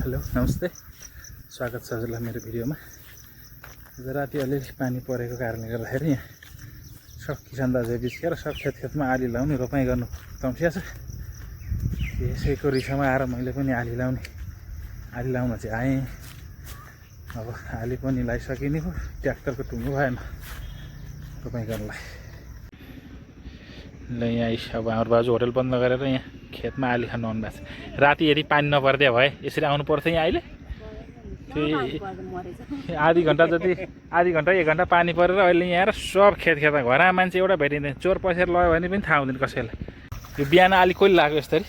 Hello नमस्ते, स्वागत छ हजुरलाई मेरो भिडियोमा। आज राति अलिअलि पानी परेको कारणले गर्दाखेरि यहाँ सब किसान दाजु बिचकेर सब खेतमा आली लाउने रोपाइँ गर्नु तम्सिया छ। यसैको रिसामा आएर मैले पनि आली लाउन चाहिँ आएँ। अब आली पनि लगाइसकिने हो, ट्र्याक्टरको टुङ्गो भएन रोपाइँ गर्नलाई। ल यहाँ अब हाम्रो बाजु होटल बन्द गरेर यहाँ खेतमा आली खानु आउनु भएको छ। राति यदि पानी नपर्दिया भए यसरी आउनु पर्थ्यो यहाँ अहिले। आधी घन्टा 1 घन्टा पानी परेर अहिले यहाँ आएर सब खेतमा घरमा मान्छे एउटा भेटिँदैन। चोर पसेर लग्यो भने पनि थाहा हुँदैन कसैलाई। यो बिहान आली कहिले लाग्यो यसरी?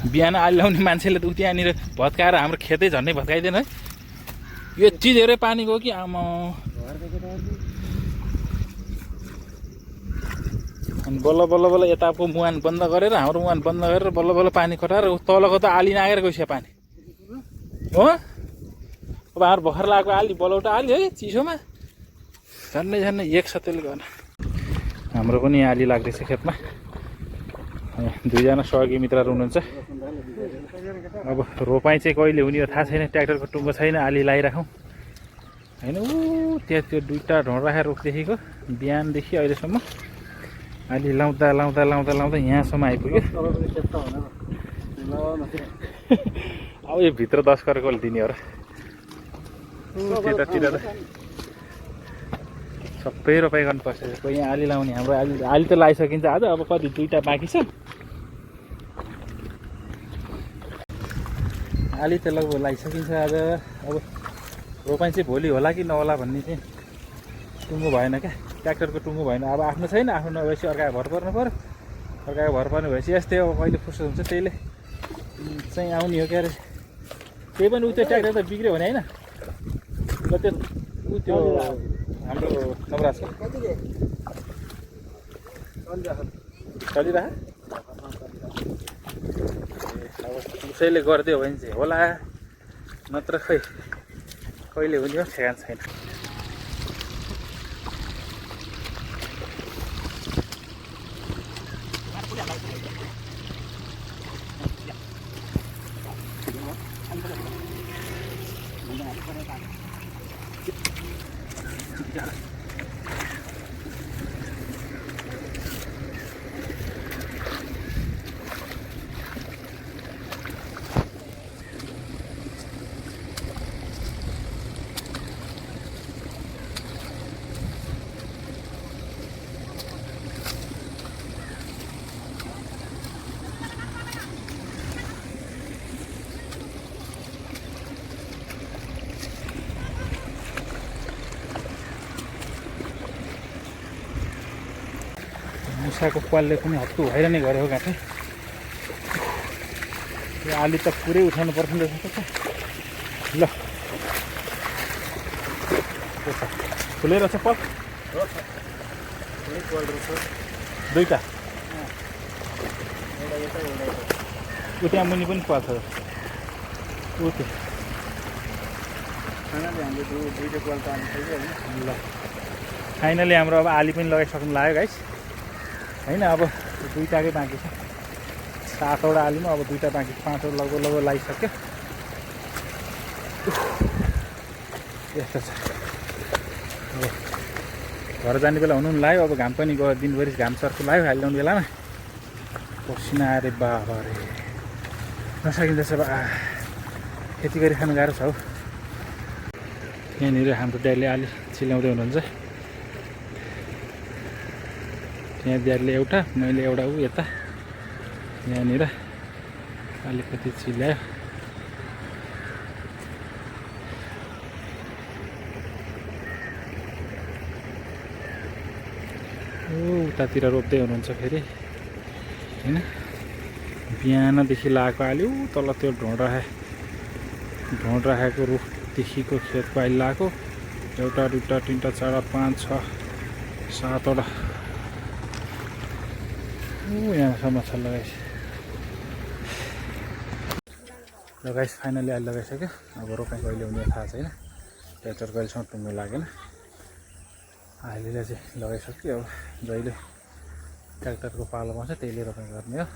बिहान आली लाउने मान्छेले त त्यहाँनिर भत्काएर हाम्रो खेतै झन्डै भत्काइदिएन है। यति धेरै पानी गयो कि आमा। अनि बल्ल यताको मुहान बन्द गरेर हाम्रो मुहान बन्द गरेर बल्ल पानी कटाएर तलको त आली नागेर गइसक्यो पानी हो। अब हाम्रो भर्खर लागेको आली बलौटा आली है चिसोमा झन्डै एक सतेले गर्न। हाम्रो पनि आली लाग्दैछ खेतमा। दुईजना सहयोगी मित्रहरू हुनुहुन्छ। अब रोपाइँ चाहिँ कहिले हुने हो थाहा छैन। ट्र्याक्टरको टुङ्गो छैन, आली लगाइराखौँ होइन। त्यो दुईवटा ढोँडा रुखदेखिको बिहानदेखि अहिलेसम्म आली लाउँदा यहाँसम्म आइपुग्यो। अब यो भित्र 10 करोडले दिने हो र। त्यतातिर त सबै रोपाइँ गर्नुपर्छ। यहाँ आली लाउने हाम्रो आली त लगाइसकिन्छ आज। अब कति 2टा बाँकी छ। आली त लगभग लगाइसकिन्छ आज। अब रोपाइँ चाहिँ भोलि होला कि नहोला भन्ने चाहिँ टुङ्गो भएन क्या, ट्र्याक्टरको टुङ्गो भएन। अब आफ्नो छैन, आफ्नो नभएपछि अर्काको भर पर्नु पऱ्यो। अर्काको भर पर्नु भएपछि यस्तै हो, कहिले फुर्सद हुन्छ त्यहीले चाहिँ आउने हो। क्या अरे त्यही पनि त्यो ट्र्याक्टर त बिग्रियो भने होइन त्यो हाम्रो नवराजको चलिरह। अब उसैले गरिदियो भने चाहिँ होला, नत्र खै कहिले हुने हो ठेगान छैन। मुसाको क्वालले पनि हत्तु भएर नै गऱ्यो हो गाँठै। यो आली त पुरै उठाउनु पर्छ नि रहेछ। ल खुलेर छ पल 2टा ऊ त्यहाँ मुनि पनि पर्छ। ऊ त्यो ल फाइनली हाम्रो अब आली पनि लगाइसक्नु लाग्यो गाइस होइन। अब 2टाकै बाँकी छ। 7वटा आलीमा अब 2टा बाँकी, 5वटा लगभग लगाइसक्यो। यस्तो छ। अब घर जाने बेला हुनु पनि लाग्यो। अब घाम पनि गयो, दिनभरि घाम सर्को लाग्यो आली लाउने बेलामा। पसिना अरे बाबा अरे नसकिँदैछ। अब खेती गरी खानु गाह्रो छ हौ। यहाँनिर हाम्रो ड्याडीले आली चिलाउँदै हुनुहुन्छ। यहाँ ड्याडीले एउटा, मैले एउटा ऊ यता यहाँनिर अलिकति चिलायो। उतातिर रोप्दै हुनुहुन्छ फेरि होइन। बिहानदेखि लगाएको आली ऊ तल त्यो ढोँड राखेको रुखदेखिको खेतको आली लगाएको। 1 2 3 4 5 6 7वटा यहाँसम्म छ लगाइस फाइनली आली लगाइसक्यो। अब रोपाइँ कहिले हुने थाहा छैन। ट्र्याक्टर कहिलेसम्म टुङ्गो लागेन। आलीलाई चाहिँ लगाइसक्यो। अब जहिले ट्र्याक्टरको पालो पाउँछ त्यहीले रोपाइँ गर्ने हो।